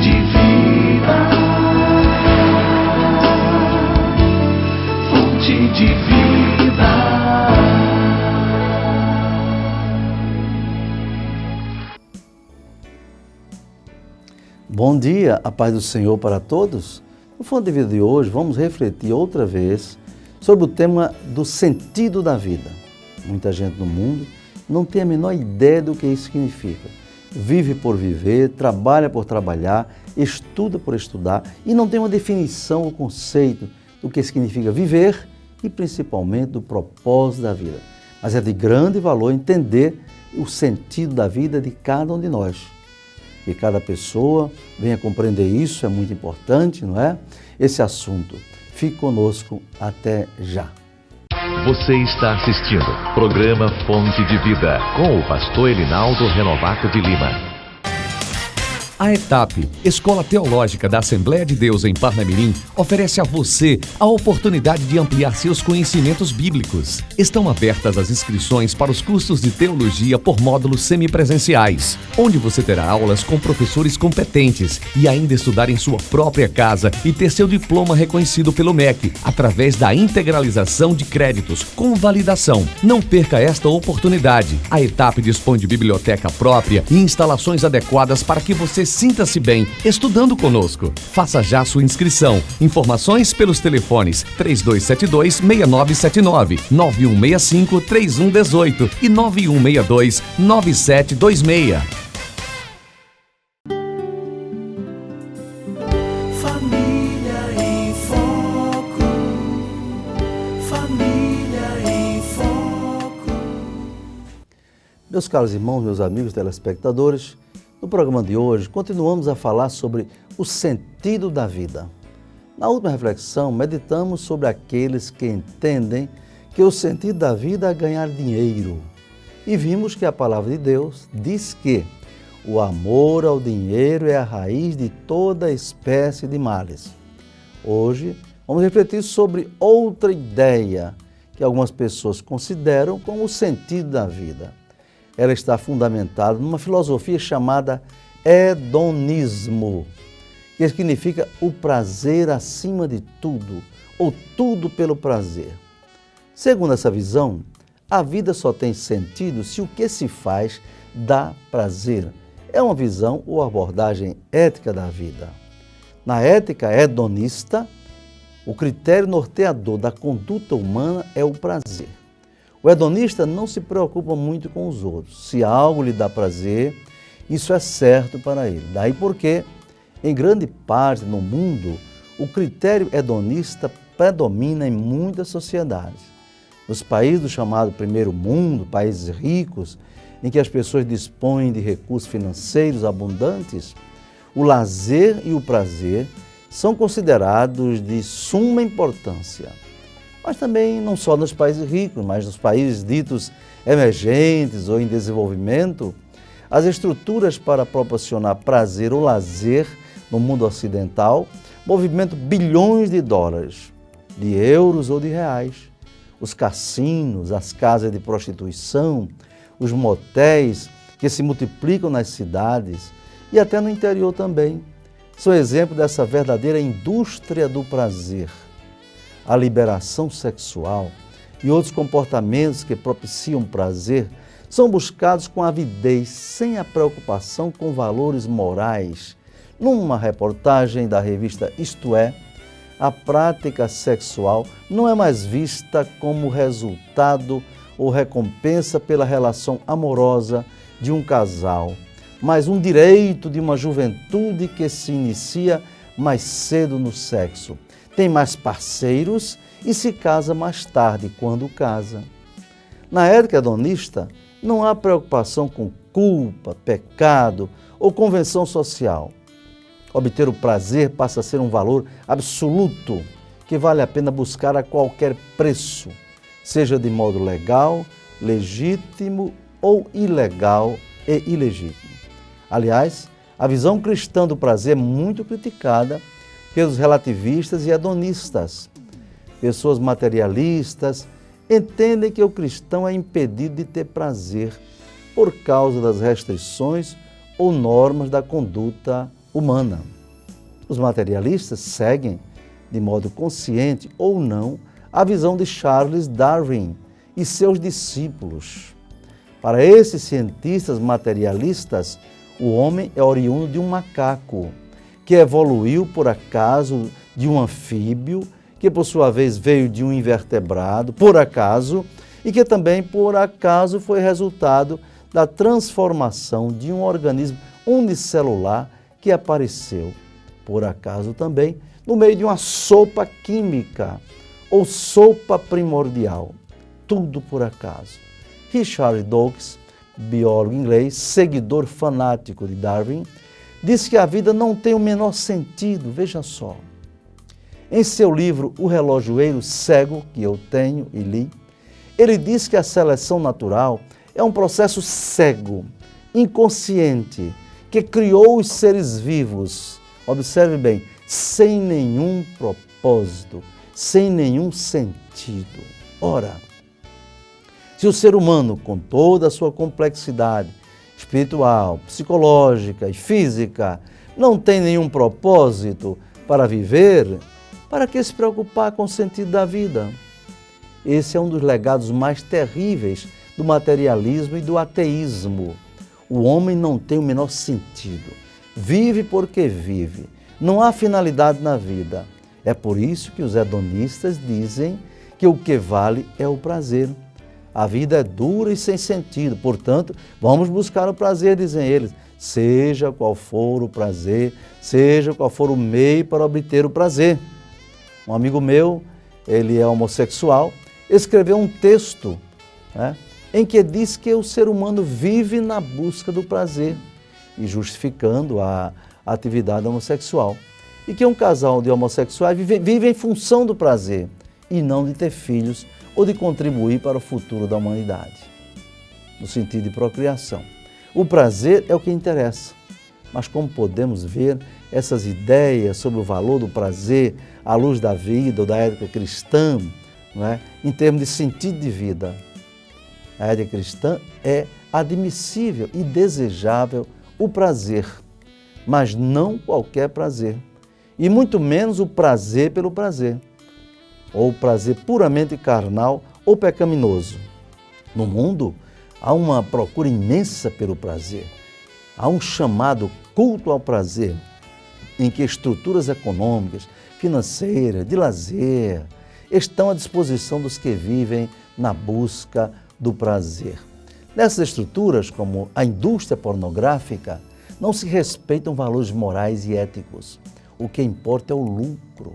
de vida, fonte de vida. Bom dia, a paz do Senhor para todos. No Fonte de Vida de hoje, vamos refletir outra vez sobre o tema do sentido da vida. Muita gente no mundo não tem a menor ideia do que isso significa. Vive por viver, trabalha por trabalhar, estuda por estudar e não tem uma definição ou conceito do que significa viver e principalmente do propósito da vida. Mas é de grande valor entender o sentido da vida de cada um de nós. Que cada pessoa venha compreender isso, é muito importante, não é? Esse assunto. Fique conosco até já. Você está assistindo programa Fonte de Vida com o pastor Elinaldo Renovato de Lima. A ETAP, Escola Teológica da Assembleia de Deus em Parnamirim, oferece a você a oportunidade de ampliar seus conhecimentos bíblicos. Estão abertas as inscrições para os cursos de teologia por módulos semipresenciais, onde você terá aulas com professores competentes e ainda estudar em sua própria casa e ter seu diploma reconhecido pelo MEC, através da integralização de créditos com validação. Não perca esta oportunidade. A ETAP dispõe de biblioteca própria e instalações adequadas para que você sinta-se bem estudando conosco. Faça já sua inscrição. Informações pelos telefones 3272-6979, 9165-3118 e 9162-9726. Família em Foco. Família em Foco. Meus caros irmãos, meus amigos telespectadores, no programa de hoje, continuamos a falar sobre o sentido da vida. Na última reflexão, meditamos sobre aqueles que entendem que o sentido da vida é ganhar dinheiro. E vimos que a palavra de Deus diz que o amor ao dinheiro é a raiz de toda espécie de males. Hoje, vamos refletir sobre outra ideia que algumas pessoas consideram como o sentido da vida. Ela está fundamentada numa filosofia chamada hedonismo, que significa o prazer acima de tudo, ou tudo pelo prazer. Segundo essa visão, a vida só tem sentido se o que se faz dá prazer. É uma visão ou abordagem ética da vida. Na ética hedonista, o critério norteador da conduta humana é o prazer. O hedonista não se preocupa muito com os outros. Se algo lhe dá prazer, isso é certo para ele. Daí porque, em grande parte no mundo, o critério hedonista predomina em muitas sociedades. Nos países do chamado primeiro mundo, países ricos, em que as pessoas dispõem de recursos financeiros abundantes, o lazer e o prazer são considerados de suma importância. Mas também não só nos países ricos, mas nos países ditos emergentes ou em desenvolvimento, as estruturas para proporcionar prazer ou lazer no mundo ocidental movimentam bilhões de dólares, de euros ou de reais. Os cassinos, as casas de prostituição, os motéis que se multiplicam nas cidades e até no interior também, são exemplo dessa verdadeira indústria do prazer. A liberação sexual e outros comportamentos que propiciam prazer são buscados com avidez, sem a preocupação com valores morais. Numa reportagem da revista Isto É, a prática sexual não é mais vista como resultado ou recompensa pela relação amorosa de um casal, mas um direito de uma juventude que se inicia mais cedo no sexo. Tem mais parceiros e se casa mais tarde, quando casa. Na ética hedonista, não há preocupação com culpa, pecado ou convenção social. Obter o prazer passa a ser um valor absoluto que vale a pena buscar a qualquer preço, seja de modo legal, legítimo ou ilegal e ilegítimo. Aliás, a visão cristã do prazer é muito criticada pelos relativistas e hedonistas. Pessoas materialistas entendem que o cristão é impedido de ter prazer por causa das restrições ou normas da conduta humana. Os materialistas seguem, de modo consciente ou não, a visão de Charles Darwin e seus discípulos. Para esses cientistas materialistas, o homem é oriundo de um macaco, que evoluiu por acaso de um anfíbio, que por sua vez veio de um invertebrado, por acaso, e que também por acaso foi resultado da transformação de um organismo unicelular que apareceu, por acaso também, no meio de uma sopa química ou sopa primordial. Tudo por acaso. Richard Dawkins, biólogo inglês, seguidor fanático de Darwin, diz que a vida não tem o menor sentido, veja só. Em seu livro O Relojoeiro Cego, que eu tenho e li, ele diz que a seleção natural é um processo cego, inconsciente, que criou os seres vivos, observe bem, sem nenhum propósito, sem nenhum sentido. Ora, se o ser humano, com toda a sua complexidade espiritual, psicológica e física, não tem nenhum propósito para viver, para que se preocupar com o sentido da vida? Esse é um dos legados mais terríveis do materialismo e do ateísmo. O homem não tem o menor sentido. Vive porque vive. Não há finalidade na vida. É por isso que os hedonistas dizem que o que vale é o prazer. A vida é dura e sem sentido, portanto, vamos buscar o prazer, dizem eles. Seja qual for o prazer, seja qual for o meio para obter o prazer. Um amigo meu, ele é homossexual, escreveu um texto, em que diz que o ser humano vive na busca do prazer e justificando a atividade homossexual. E que um casal de homossexuais vive em função do prazer e não de ter filhos ou de contribuir para o futuro da humanidade, no sentido de procriação. O prazer é o que interessa, mas como podemos ver, essas ideias sobre o valor do prazer à luz da vida ou da ética cristã, em termos de sentido de vida, a ética cristã é admissível e desejável o prazer, mas não qualquer prazer, e muito menos o prazer pelo prazer, ou prazer puramente carnal ou pecaminoso. No mundo, há uma procura imensa pelo prazer. Há um chamado culto ao prazer, em que estruturas econômicas, financeiras, de lazer, estão à disposição dos que vivem na busca do prazer. Nessas estruturas, como a indústria pornográfica, não se respeitam valores morais e éticos. O que importa é o lucro,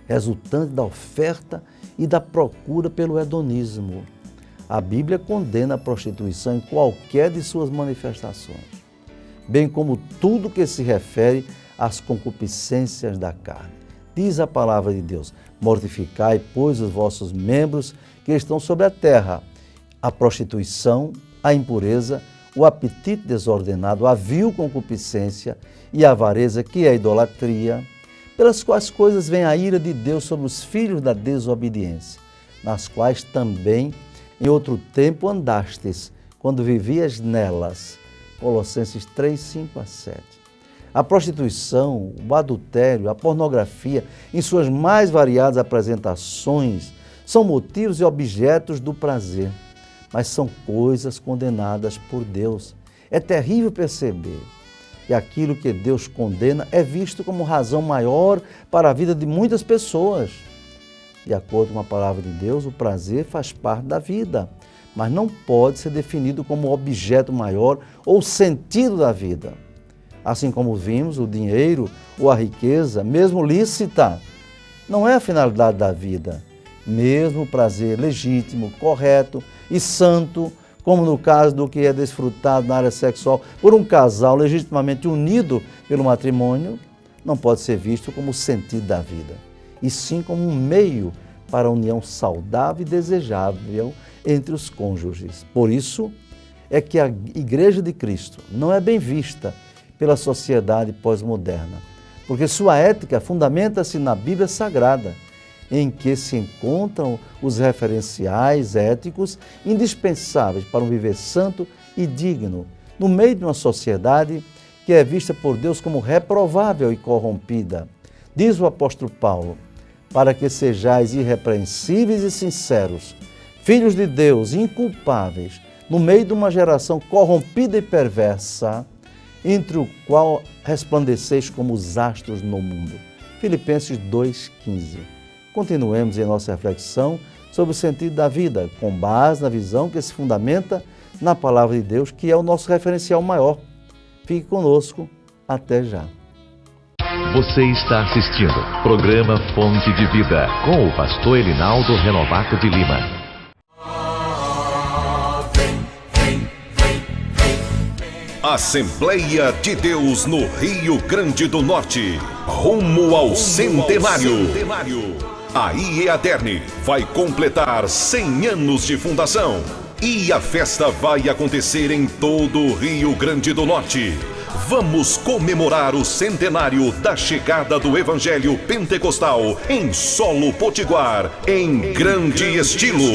resultante da oferta e da procura pelo hedonismo. A Bíblia condena a prostituição em qualquer de suas manifestações, bem como tudo que se refere às concupiscências da carne. Diz a palavra de Deus: mortificai, pois, os vossos membros que estão sobre a terra, a prostituição, a impureza, o apetite desordenado, a vil concupiscência e a avareza, que é a idolatria, pelas quais coisas vem a ira de Deus sobre os filhos da desobediência, nas quais também em outro tempo andastes, quando vivias nelas. Colossenses 3, 5 a 7. A prostituição, o adultério, a pornografia, em suas mais variadas apresentações, são motivos e objetos do prazer, mas são coisas condenadas por Deus. É terrível perceber que aquilo que Deus condena é visto como razão maior para a vida de muitas pessoas. De acordo com a palavra de Deus, o prazer faz parte da vida, mas não pode ser definido como objeto maior ou sentido da vida. Assim como vimos, o dinheiro ou a riqueza, mesmo lícita, não é a finalidade da vida. Mesmo o prazer legítimo, correto e santo, como no caso do que é desfrutado na área sexual por um casal legitimamente unido pelo matrimônio, não pode ser visto como o sentido da vida, e sim como um meio para a união saudável e desejável entre os cônjuges. Por isso é que a Igreja de Cristo não é bem vista pela sociedade pós-moderna, porque sua ética fundamenta-se na Bíblia Sagrada, em que se encontram os referenciais éticos indispensáveis para um viver santo e digno, no meio de uma sociedade que é vista por Deus como reprovável e corrompida. Diz o apóstolo Paulo, para que sejais irrepreensíveis e sinceros, filhos de Deus, inculpáveis, no meio de uma geração corrompida e perversa, entre o qual resplandeceis como os astros no mundo. Filipenses 2,15. Continuemos em nossa reflexão sobre o sentido da vida, com base na visão que se fundamenta na Palavra de Deus, que é o nosso referencial maior. Fique conosco, até já. Você está assistindo programa Fonte de Vida, com o pastor Elinaldo Renovato de Lima. Assembleia de Deus no Rio Grande do Norte, rumo ao centenário. A IEADERN vai completar 100 anos de fundação e a festa vai acontecer em todo o Rio Grande do Norte. Vamos comemorar o centenário da chegada do Evangelho Pentecostal em solo potiguar, em grande estilo.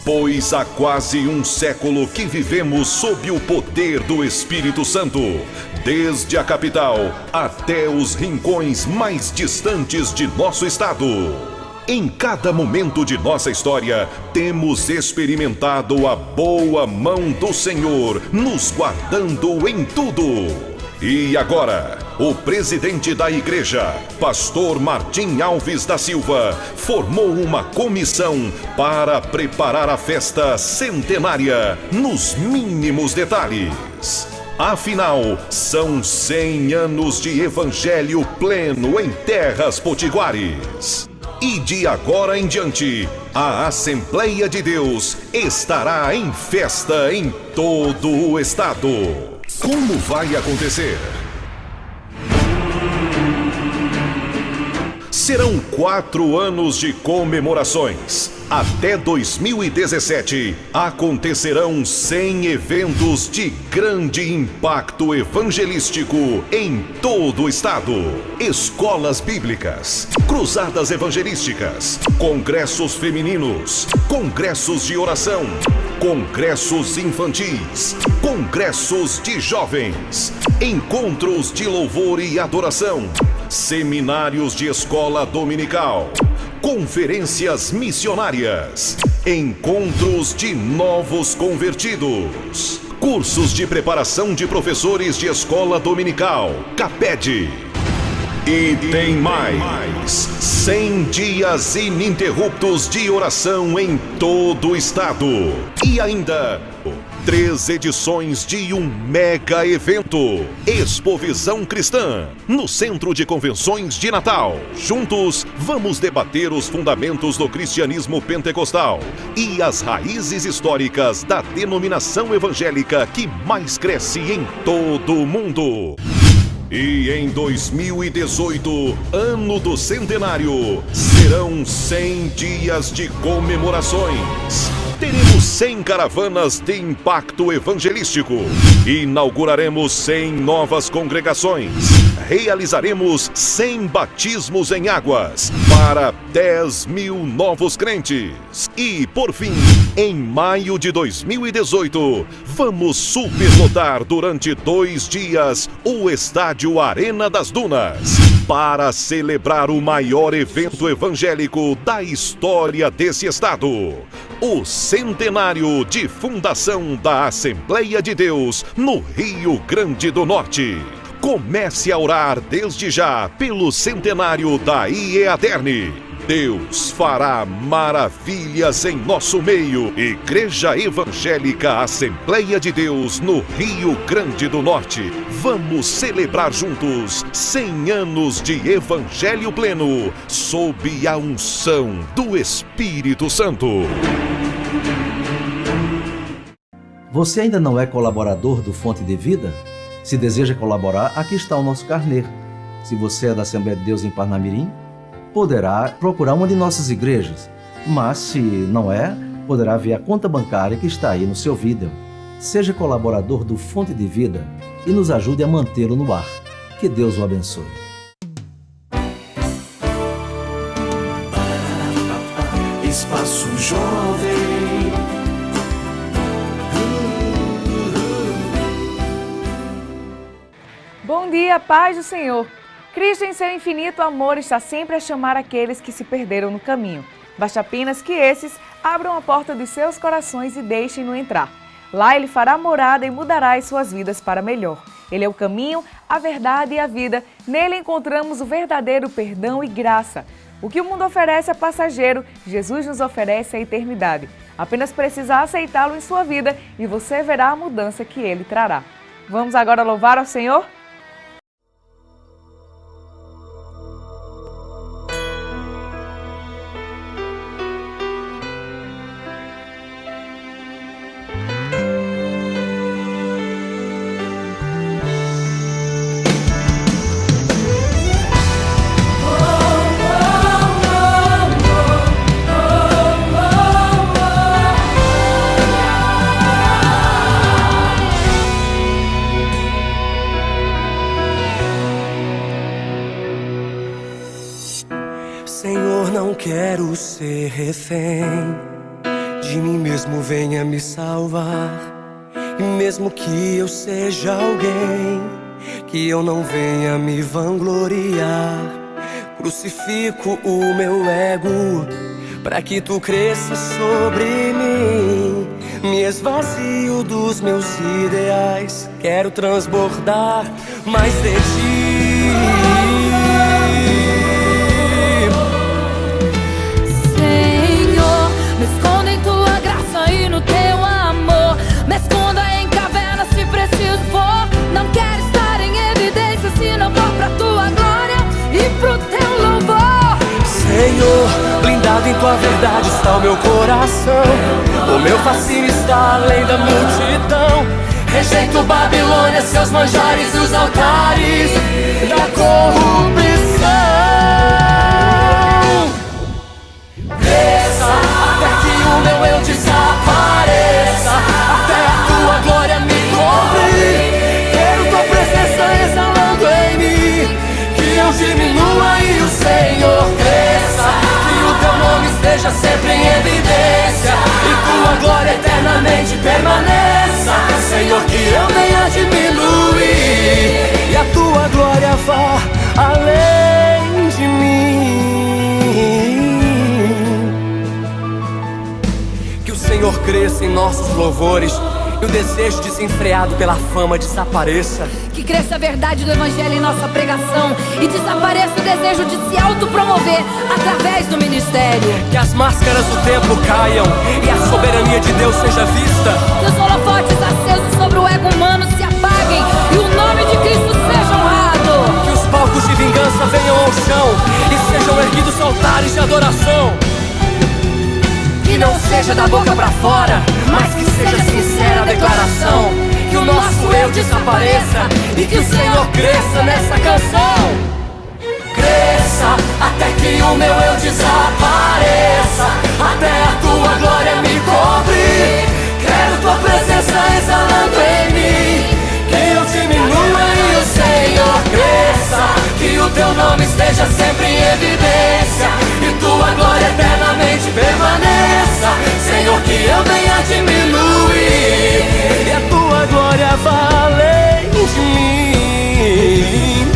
Pois há quase um século que vivemos sob o poder do Espírito Santo, desde a capital até os rincões mais distantes de nosso estado. Em cada momento de nossa história, temos experimentado a boa mão do Senhor, nos guardando em tudo. E agora, o presidente da igreja, pastor Martim Alves da Silva, formou uma comissão para preparar a festa centenária nos mínimos detalhes. Afinal, são 100 anos de evangelho pleno em terras potiguares. E de agora em diante, a Assembleia de Deus estará em festa em todo o estado. Como vai acontecer? Serão 4 anos de comemorações. Até 2017, acontecerão 100 eventos de grande impacto evangelístico em todo o estado. Escolas bíblicas, cruzadas evangelísticas, congressos femininos, congressos de oração, congressos infantis, congressos de jovens, encontros de louvor e adoração, seminários de escola dominical, conferências missionárias, encontros de novos convertidos, cursos de preparação de professores de escola dominical, CAPED. E tem mais, 100 dias ininterruptos de oração em todo o estado. E ainda 3 edições de um mega evento, Expovisão Cristã, no Centro de Convenções de Natal. Juntos, vamos debater os fundamentos do cristianismo pentecostal e as raízes históricas da denominação evangélica que mais cresce em todo o mundo. E em 2018, ano do centenário, serão 100 dias de comemorações. Teremos 100 caravanas de impacto evangelístico. Inauguraremos 100 novas congregações. Realizaremos 100 batismos em águas para 10 mil novos crentes. E, por fim, em maio de 2018, vamos superlotar durante 2 dias o estádio Arena das Dunas para celebrar o maior evento evangélico da história desse estado. O centenário de fundação da Assembleia de Deus no Rio Grande do Norte. Comece a orar desde já pelo centenário da IEADERN. Deus fará maravilhas em nosso meio. Igreja Evangélica Assembleia de Deus no Rio Grande do Norte. Vamos celebrar juntos 100 anos de Evangelho pleno, sob a unção do Espírito Santo. Você ainda não é colaborador do Fonte de Vida? Se deseja colaborar, aqui está o nosso carnê. Se você é da Assembleia de Deus em Parnamirim, poderá procurar uma de nossas igrejas. Mas se não é, poderá ver a conta bancária que está aí no seu vídeo. Seja colaborador do Fonte de Vida e nos ajude a mantê-lo no ar. Que Deus o abençoe. Espaço Jovem. Bom dia, paz do Senhor. Cristo, em seu infinito amor, está sempre a chamar aqueles que se perderam no caminho. Basta apenas que esses abram a porta dos seus corações e deixem-no entrar. Lá ele fará morada e mudará as suas vidas para melhor. Ele é o caminho, a verdade e a vida. Nele encontramos o verdadeiro perdão e graça. O que o mundo oferece é passageiro, Jesus nos oferece a eternidade. Apenas precisa aceitá-lo em sua vida e você verá a mudança que ele trará. Vamos agora louvar ao Senhor? Senhor, não quero ser refém de mim mesmo, venha me salvar. E mesmo que eu seja alguém, que eu não venha me vangloriar. Crucifico o meu ego para que tu cresças sobre mim. Me esvazio dos meus ideais, quero transbordar mais de ti. Me esconda em tua graça e no teu amor. Me esconda em cavernas se preciso for. Não quero estar em evidência se não for pra tua glória e pro teu louvor. Senhor, blindado em tua verdade está o meu coração. O meu fascínio está além da multidão. Rejeito Babilônia, seus manjares e os altares da corrupção. Desça até que o meu eu desapareça, até a tua glória me cobre. Quero tua presença exalando em mim, que eu diminua e o Senhor cresça. Que o teu nome esteja sempre em evidência e tua glória eternamente permaneça. Senhor, que eu venha diminuir e a tua glória vá além de mim. Senhor, cresça em nossos louvores e o desejo desenfreado pela fama desapareça. Que cresça a verdade do Evangelho em nossa pregação e desapareça o desejo de se autopromover através do ministério. Que as máscaras do tempo caiam e a soberania de Deus seja vista. Que os holofotes acesos sobre o ego humano se apaguem e o nome de Cristo seja honrado. Que os palcos de vingança venham ao chão e sejam erguidos altares de adoração. Que não seja da boca pra fora, mas que seja sincera a declaração. Que o nosso eu desapareça e que o Senhor cresça nessa canção. Cresça até que o meu eu desapareça, até a tua glória me cobre. Quero tua presença exalando em mim, que eu diminua e o Senhor cresça. Que o teu nome esteja sempre em evidência e tua glória eternamente permaneça. Senhor, que eu venha diminuir e a tua glória vá além de mim.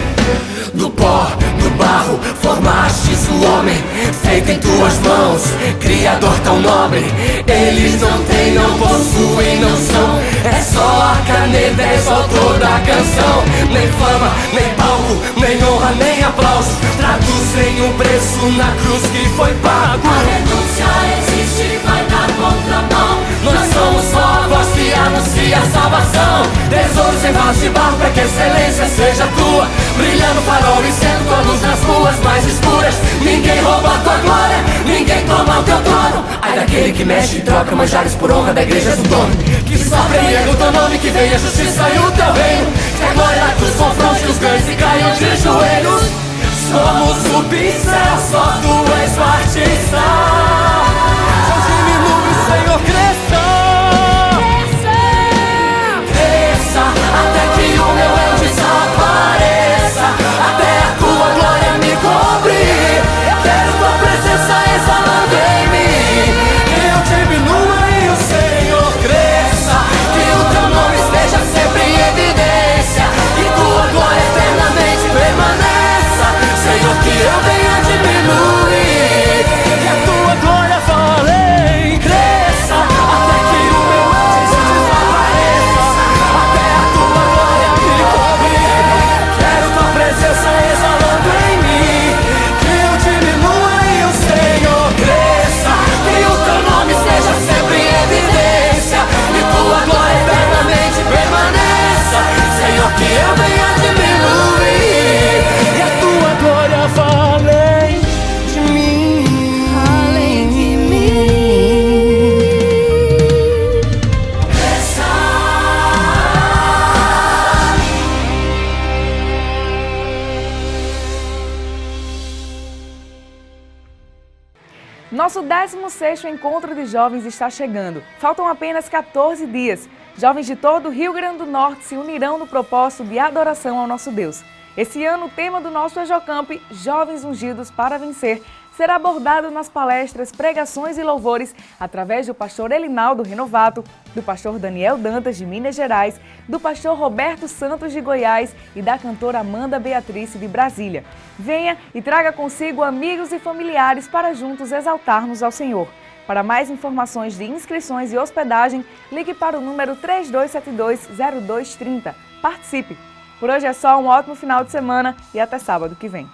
Do pó, do barro, formastes o homem, feito em tuas mãos, Criador tão nobre. Eles não têm, não possuem, não são, é só a caneta, és o autor da canção. Nem fama, nem palco, nem honra, nem aplausos traduzem o preço na cruz que foi pago. A renúncia existe, vai na contramão. Nós somos só a voz que anuncia a salvação. Tesouros em vasos de barro para que a excelência seja tua, brilhando farol e sendo tua luz nas ruas mais escuras. Ninguém rouba a tua glória, ninguém toma o teu trono. Ai daquele que mexe e troca manjares por honra da igreja do dono. Que sofre o teu nome, que venha a justiça e o teu reino. Que a glória da cruz confronte os ganhos e caiam de joelhos. Somos o pincel, só tu és o artista. Eu diminuo e o Senhor cresça. Cresça até que o meu eu desapareça, até a tua glória me cobre. Quero tua presença exalando em mim, que eu diminua e o Senhor cresça. Que o teu nome esteja sempre em evidência e tua glória Nosso 16º Encontro de Jovens está chegando. Faltam apenas 14 dias. Jovens de todo o Rio Grande do Norte se unirão no propósito de adoração ao nosso Deus. Esse ano, o tema do nosso EJOCamp, Jovens Ungidos para Vencer, será abordado nas palestras, pregações e louvores através do pastor Elinaldo Renovato, do pastor Daniel Dantas, de Minas Gerais, do pastor Roberto Santos, de Goiás e da cantora Amanda Beatrice, de Brasília. Venha e traga consigo amigos e familiares para juntos exaltarmos ao Senhor. Para mais informações de inscrições e hospedagem, ligue para o número 3272-0230. Participe! Por hoje é só, um ótimo final de semana e até sábado que vem.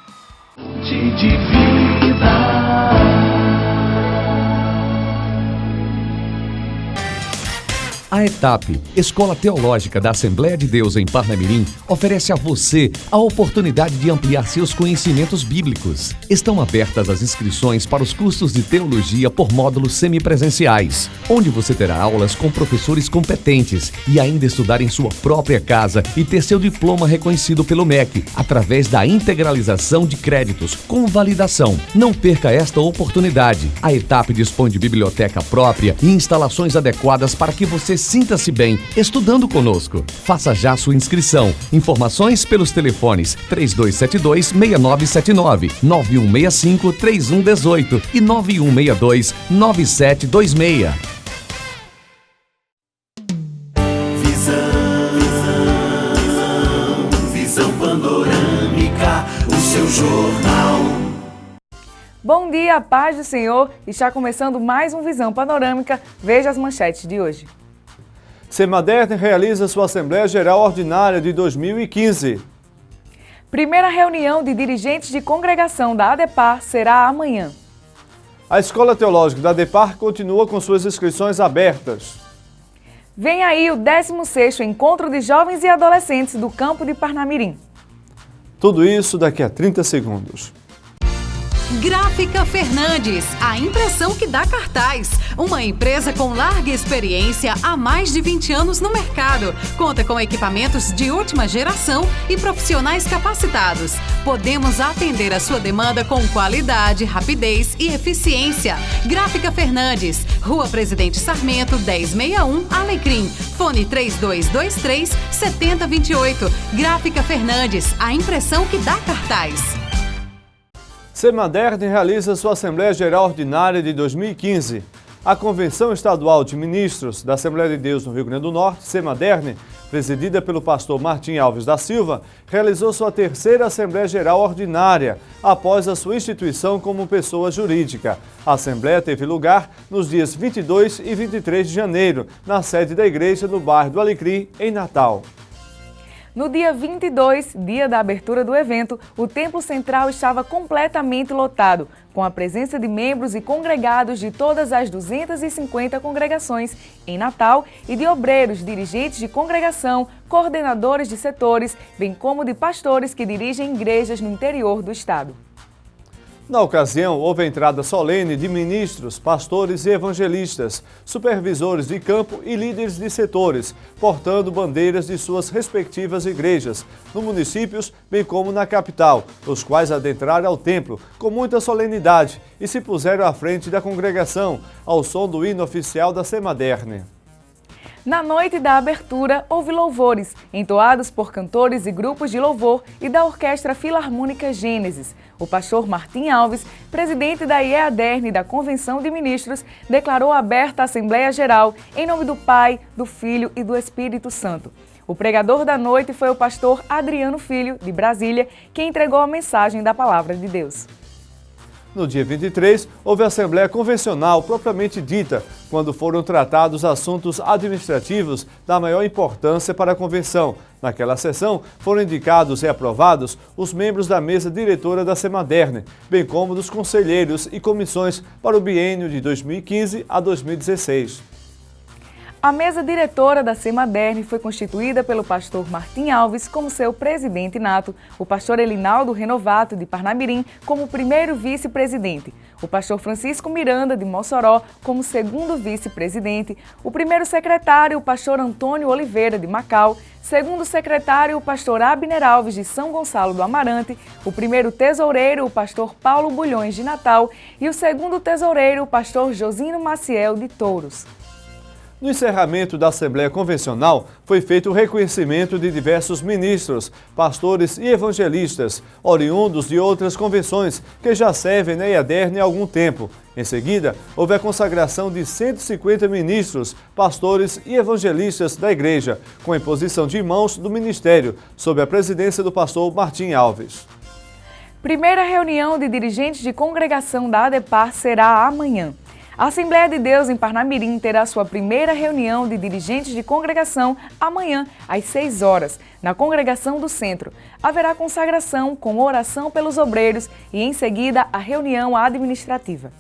A ETAP, Escola Teológica da Assembleia de Deus em Parnamirim, oferece a você a oportunidade de ampliar seus conhecimentos bíblicos. Estão abertas as inscrições para os cursos de teologia por módulos semipresenciais, onde você terá aulas com professores competentes e ainda estudar em sua própria casa e ter seu diploma reconhecido pelo MEC, através da integralização de créditos com validação. Não perca esta oportunidade. A ETAP dispõe de biblioteca própria e instalações adequadas para que você sinta-se bem estudando conosco. Faça já sua inscrição. Informações pelos telefones 3272-6979, 9165-3118 e 9162-9726. Visão panorâmica, o seu jornal. Bom dia, paz do Senhor. Está começando mais um Visão Panorâmica. Veja as manchetes de hoje. Semaderne realiza sua Assembleia Geral Ordinária de 2015. Primeira reunião de dirigentes de congregação da ADEPAR será amanhã. A Escola Teológica da ADEPAR continua com suas inscrições abertas. Vem aí o 16º Encontro de Jovens e Adolescentes do Campo de Parnamirim. Tudo isso daqui a 30 segundos. Gráfica Fernandes, a impressão que dá cartaz. Uma empresa com larga experiência há mais de 20 anos no mercado. Conta com equipamentos de última geração e profissionais capacitados. Podemos atender a sua demanda com qualidade, rapidez e eficiência. Gráfica Fernandes, Rua Presidente Sarmento, 1061, Alecrim. Fone 3223-7028. Gráfica Fernandes, a impressão que dá cartaz. Semaderne realiza sua Assembleia Geral Ordinária de 2015. A Convenção Estadual de Ministros da Assembleia de Deus no Rio Grande do Norte, Semaderne, presidida pelo pastor Martim Alves da Silva, realizou sua terceira Assembleia Geral Ordinária, após a sua instituição como pessoa jurídica. A Assembleia teve lugar nos dias 22 e 23 de janeiro, na sede da igreja no bairro do Alecrim, em Natal. No dia 22, dia da abertura do evento, o Templo Central estava completamente lotado, com a presença de membros e congregados de todas as 250 congregações em Natal e de obreiros, dirigentes de congregação, coordenadores de setores, bem como de pastores que dirigem igrejas no interior do estado. Na ocasião, houve a entrada solene de ministros, pastores e evangelistas, supervisores de campo e líderes de setores, portando bandeiras de suas respectivas igrejas, no municípios, bem como na capital, os quais adentraram ao templo com muita solenidade e se puseram à frente da congregação, ao som do hino oficial da Semaderne. Na noite da abertura, houve louvores, entoados por cantores e grupos de louvor e da Orquestra Filarmônica Gênesis. O pastor Martim Alves, presidente da IEADERN e da Convenção de Ministros, declarou aberta a Assembleia Geral em nome do Pai, do Filho e do Espírito Santo. O pregador da noite foi o pastor Adriano Filho, de Brasília, que entregou a mensagem da Palavra de Deus. No dia 23, houve a Assembleia Convencional propriamente dita, quando foram tratados assuntos administrativos da maior importância para a Convenção. Naquela sessão, foram indicados e aprovados os membros da mesa diretora da Semaderne, bem como dos conselheiros e comissões para o biênio de 2015 a 2016. A mesa diretora da Semaderne foi constituída pelo pastor Martim Alves como seu presidente nato, o pastor Elinaldo Renovato de Parnamirim como primeiro vice-presidente, o pastor Francisco Miranda de Mossoró como segundo vice-presidente, o primeiro secretário, o pastor Antônio Oliveira de Macau, segundo secretário, o pastor Abner Alves de São Gonçalo do Amarante, o primeiro tesoureiro, o pastor Paulo Bulhões de Natal e o segundo tesoureiro, o pastor Josino Maciel de Touros. No encerramento da Assembleia Convencional, foi feito o reconhecimento de diversos ministros, pastores e evangelistas, oriundos de outras convenções, que já servem na IADERN há algum tempo. Em seguida, houve a consagração de 150 ministros, pastores e evangelistas da Igreja, com a imposição de mãos do ministério, sob a presidência do pastor Martim Alves. Primeira reunião de dirigentes de congregação da ADEPAR será amanhã. A Assembleia de Deus em Parnamirim terá sua primeira reunião de dirigentes de congregação amanhã, às 6 horas, na congregação do Centro. Haverá consagração com oração pelos obreiros e, em seguida, a reunião administrativa.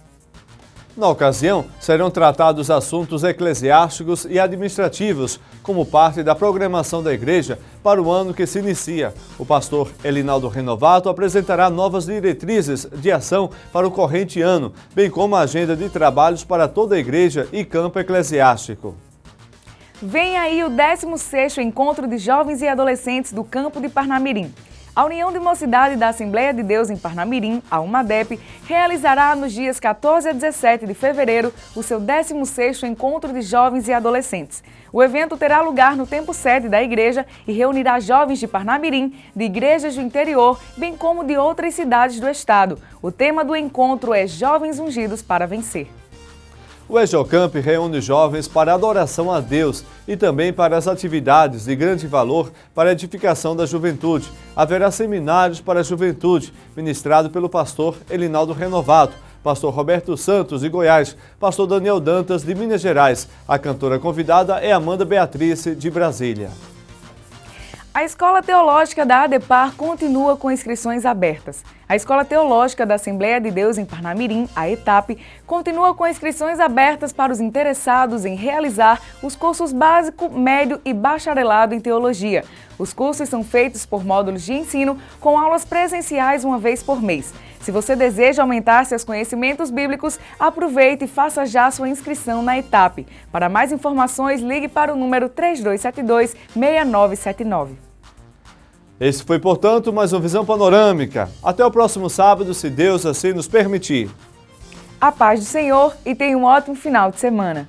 Na ocasião, serão tratados assuntos eclesiásticos e administrativos, como parte da programação da Igreja para o ano que se inicia. O pastor Elinaldo Renovato apresentará novas diretrizes de ação para o corrente ano, bem como a agenda de trabalhos para toda a Igreja e campo eclesiástico. Vem aí o 16º Encontro de Jovens e Adolescentes do Campo de Parnamirim. A União de Mocidade da Assembleia de Deus em Parnamirim, a UMADEP, realizará nos dias 14 a 17 de fevereiro o seu 16º Encontro de Jovens e Adolescentes. O evento terá lugar no templo sede da igreja e reunirá jovens de Parnamirim, de igrejas do interior, bem como de outras cidades do estado. O tema do encontro é Jovens Ungidos para Vencer. O EJOCamp reúne jovens para adoração a Deus e também para as atividades de grande valor para a edificação da juventude. Haverá seminários para a juventude, ministrado pelo pastor Elinaldo Renovato, pastor Roberto Santos, de Goiás, pastor Daniel Dantas, de Minas Gerais. A cantora convidada é Amanda Beatrice, de Brasília. A Escola Teológica da ADEPAR continua com inscrições abertas. A Escola Teológica da Assembleia de Deus em Parnamirim, a ETAP, continua com inscrições abertas para os interessados em realizar os cursos básico, médio e bacharelado em teologia. Os cursos são feitos por módulos de ensino com aulas presenciais uma vez por mês. Se você deseja aumentar seus conhecimentos bíblicos, aproveite e faça já sua inscrição na ETAP. Para mais informações, ligue para o número 3272-6979. Esse foi, portanto, mais uma Visão Panorâmica. Até o próximo sábado, se Deus assim nos permitir. A paz do Senhor e tenha um ótimo final de semana.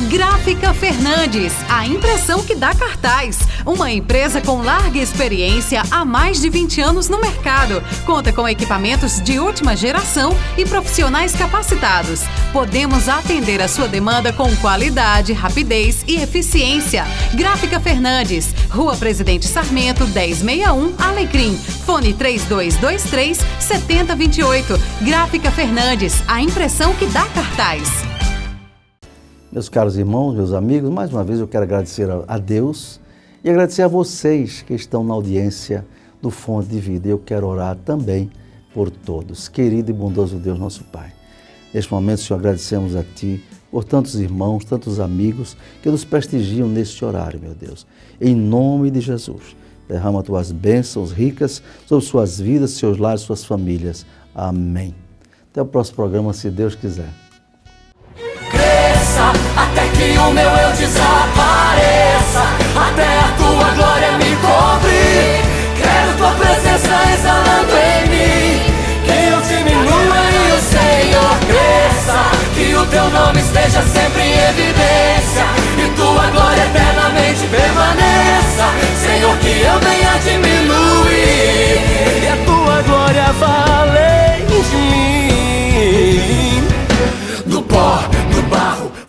Gráfica Fernandes, a impressão que dá cartaz. Uma empresa com larga experiência há mais de 20 anos no mercado. Conta com equipamentos de última geração e profissionais capacitados. Podemos atender a sua demanda com qualidade, rapidez e eficiência. Gráfica Fernandes, Rua Presidente Sarmento, 1061, Alecrim. Fone 3223-7028. Gráfica Fernandes, a impressão que dá cartaz. Meus caros irmãos, meus amigos, mais uma vez eu quero agradecer a Deus e agradecer a vocês que estão na audiência do Fonte de Vida. Eu quero orar também por todos. Querido e bondoso Deus, nosso Pai. Neste momento, Senhor, agradecemos a Ti por tantos irmãos, tantos amigos que nos prestigiam neste horário, meu Deus. Em nome de Jesus, derrama Tuas bênçãos ricas sobre suas vidas, seus lares, suas famílias. Amém. Até o próximo programa, se Deus quiser. Até que o meu eu desapareça, até a tua glória me cobrir. Quero tua presença exalando em mim, que eu diminua e o Senhor cresça, que o teu nome esteja sempre em evidência e tua glória eternamente permaneça. Senhor, que eu